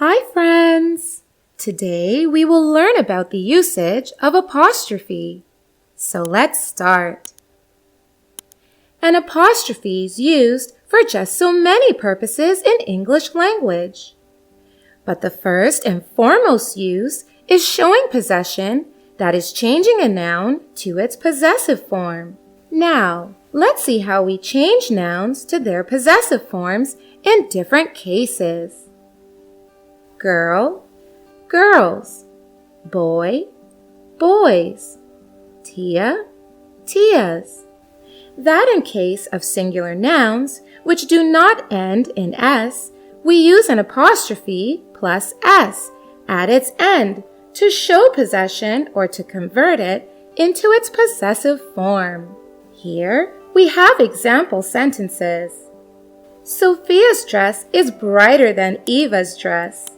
Hi friends! Today we will learn about the usage of apostrophe. So let's start. An apostrophe is used for just so many purposes in English language. But the first and foremost use is showing possession, that is changing a noun to its possessive form. Now, let's see how we change nouns to their possessive forms in different cases. Girl, girls. Boy, boys. Tia, tias. That in case of singular nouns, which do not end in s, we use an apostrophe plus s at its end to show possession or to convert it into its possessive form. Here we have example sentences. Sophia's dress is brighter than Eva's dress.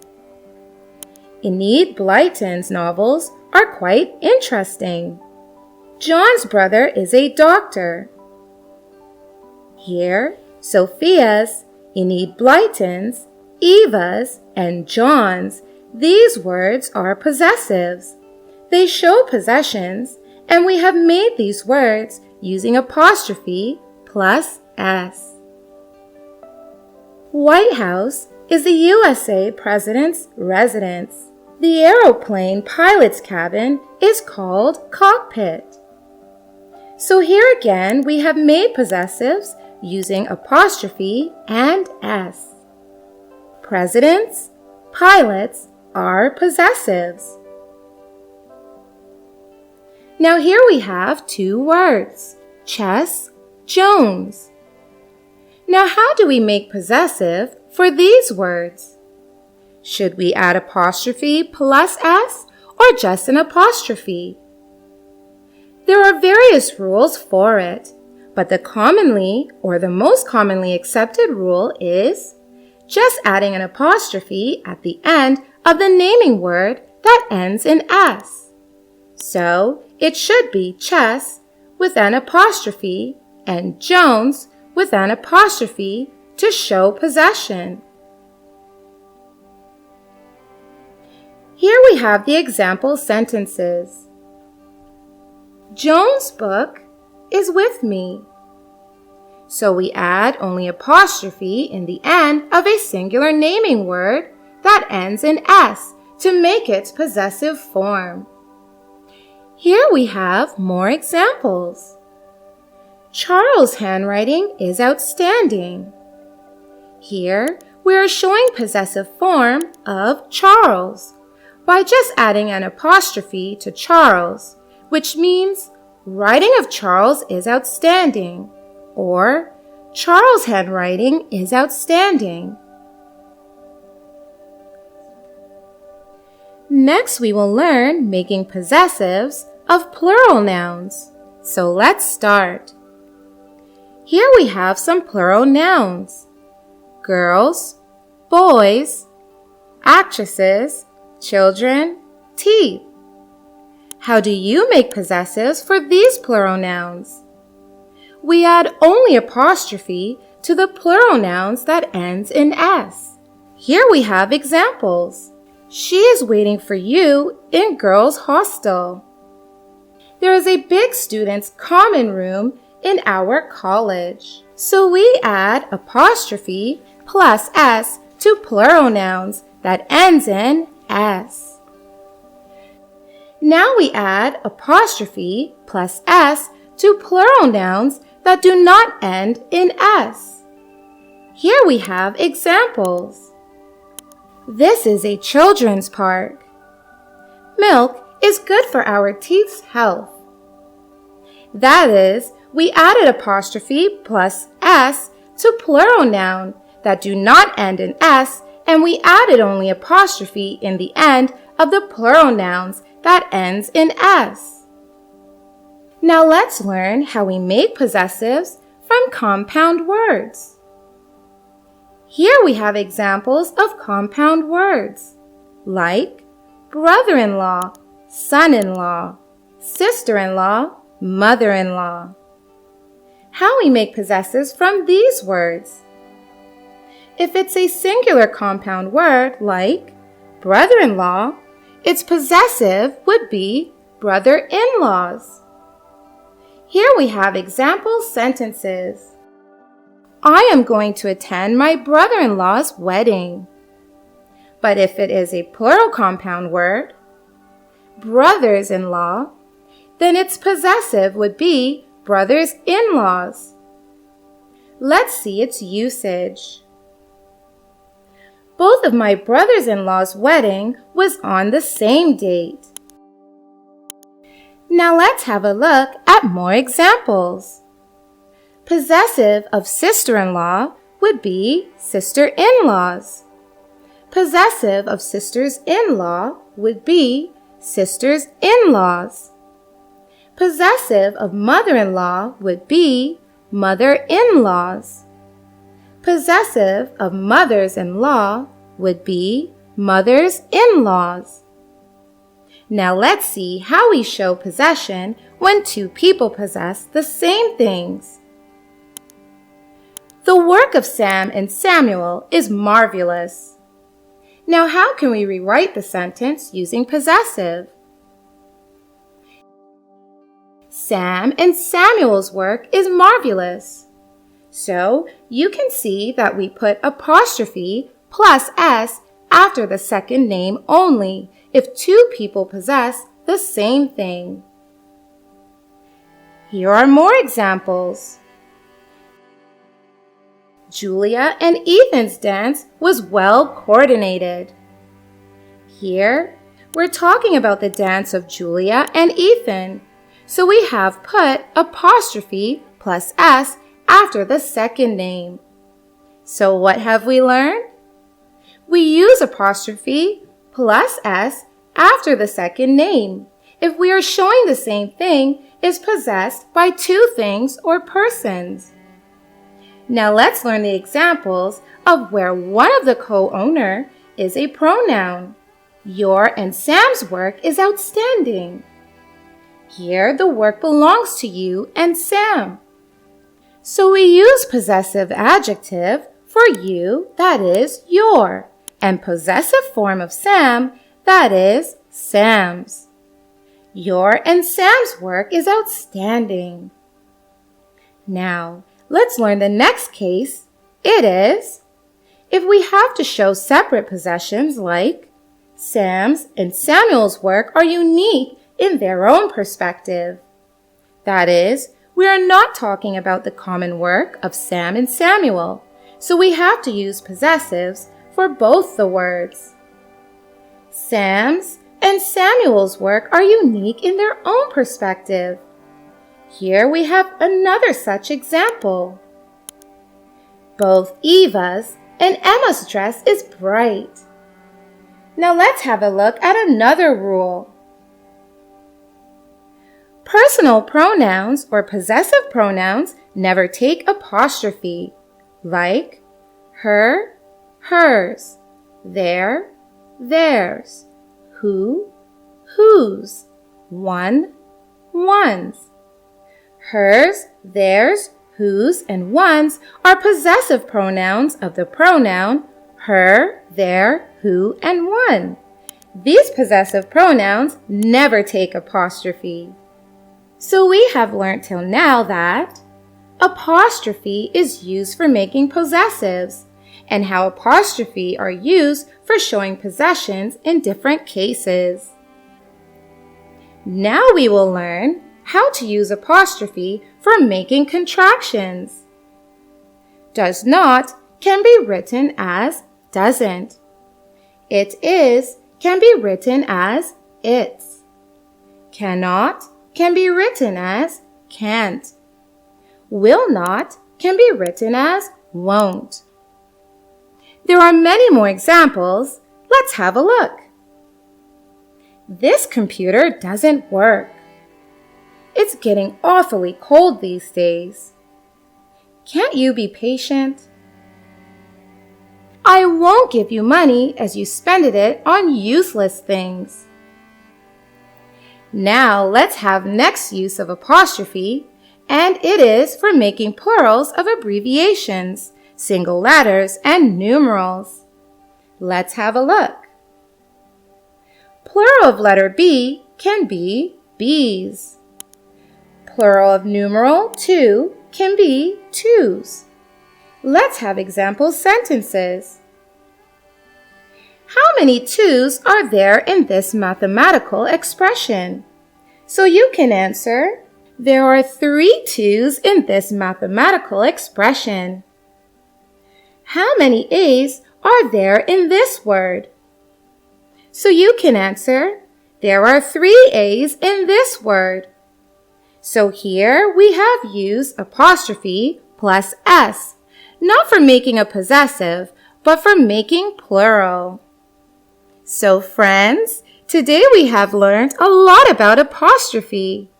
Enid Blyton's novels are quite interesting. John's brother is a doctor. Here, Sophia's, Enid Blyton's, Eva's, and John's, these words are possessives. They show possessions, and we have made these words using apostrophe plus s. White House is the USA President's residence. The aeroplane pilot's cabin is called cockpit. So here again we have made possessives using apostrophe and s. Presidents, pilots are possessives. Now here we have two words, Chess, Jones. Now how do we make possessive for these words? Should we add apostrophe plus s or just an apostrophe? There are various rules for it, but the commonly or the most commonly accepted rule is just adding an apostrophe at the end of the naming word that ends in s. So it should be chess with an apostrophe and Jones with an apostrophe to show possession. Here we have the example sentences. Joan's book is with me. So we add only apostrophe in the end of a singular naming word that ends in s to make its possessive form. Here we have more examples. Charles' handwriting is outstanding. Here we are showing possessive form of Charles by just adding an apostrophe to Charles, which means writing of Charles is outstanding, or Charles' handwriting is outstanding. Next, we will learn making possessives of plural nouns. So let's start. Here we have some plural nouns. Girls, boys, actresses, children, teeth. How do you make possessives for these plural nouns? We add only apostrophe to the plural nouns that ends in s. Here we have examples. She is waiting for you in girls' hostel. There is a big student's common room in our college. So we add apostrophe plus s to plural nouns that ends in s. Now we add apostrophe plus s to plural nouns that do not end in s. Here we have examples. This is a children's park. Milk is good for our teeth's health. That is, we added apostrophe plus s to plural noun that do not end in s, and we added only apostrophe in the end of the plural nouns that ends in s. Now let's learn how we make possessives from compound words. Here we have examples of compound words, like brother-in-law, son-in-law, sister-in-law, mother-in-law. How we make possessives from these words? If it's a singular compound word like brother-in-law, its possessive would be brother-in-laws. Here we have example sentences. I am going to attend my brother-in-law's wedding. But if it is a plural compound word, brothers-in-law, then its possessive would be brothers-in-laws. Let's see its usage. Both of my brothers-in-law's wedding was on the same date. Now let's have a look at more examples. Possessive of sister-in-law would be sister-in-laws. Possessive of sisters-in-law would be sisters-in-laws. Possessive of mother-in-law would be mother-in-laws. Possessive of mothers-in-law would be mothers-in-laws. Now let's see how we show possession when two people possess the same things. The work of Sam and Samuel is marvelous. Now how can we rewrite the sentence using possessive? Sam and Samuel's work is marvelous. So you can see that we put apostrophe plus s after the second name only if two people possess the same thing. Here are more examples. Julia and Ethan's dance was well coordinated. Here, we're talking about the dance of Julia and Ethan, so we have put apostrophe plus s after the second name. So what have we learned? We use apostrophe plus s after the second name if we are showing the same thing is possessed by two things or persons. Now let's learn the examples of where one of the co-owner is a pronoun. Your and Sam's work is outstanding. Here the work belongs to you and Sam. So we use possessive adjective for you, that is your, and possessive form of Sam, that is Sam's. Your and Sam's work is outstanding. Now, let's learn the next case. It is if we have to show separate possessions like Sam's and Samuel's work are unique in their own perspective. That is, we are not talking about the common work of Sam and Samuel, so we have to use possessives for both the words. Sam's and Samuel's work are unique in their own perspective. Here we have another such example. Both Eva's and Emma's dress is bright. Now let's have a look at another rule. Personal pronouns or possessive pronouns never take apostrophe, like her, hers, their, theirs, who, whose, one, one's. Hers, theirs, whose, and one's are possessive pronouns of the pronoun her, their, who, and one. These possessive pronouns never take apostrophe. So we have learnt till now that apostrophe is used for making possessives, and how apostrophe are used for showing possessions in different cases. Now we will learn how to use apostrophe for making contractions. Does not can be written as doesn't. It is can be written as it's. Cannot can be written as can't. Will not can be written as won't. There are many more examples. Let's have a look. This computer doesn't work. It's getting awfully cold these days. Can't you be patient? I won't give you money as you spend it on useless things. Now let's have next use of apostrophe, and it is for making plurals of abbreviations, single letters, and numerals. Let's have a look. Plural of letter B can be bees. Plural of numeral 2 can be twos. Let's have example sentences. How many twos are there in this mathematical expression? So you can answer, there are 3 twos in this mathematical expression. How many A's are there in this word? So you can answer, there are 3 A's in this word. So here we have used apostrophe plus S, not for making a possessive, but for making plural. So friends, today we have learned a lot about apostrophe.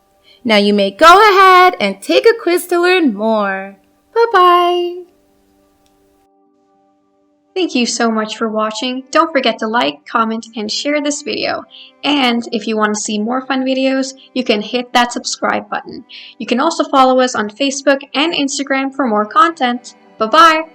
Now you may go ahead and take a quiz to learn more. Bye-bye. Thank you so much for watching. Don't forget to like, comment, and share this video. And if you want to see more fun videos, you can hit that subscribe button. You can also follow us on Facebook and Instagram for more content. Bye-bye!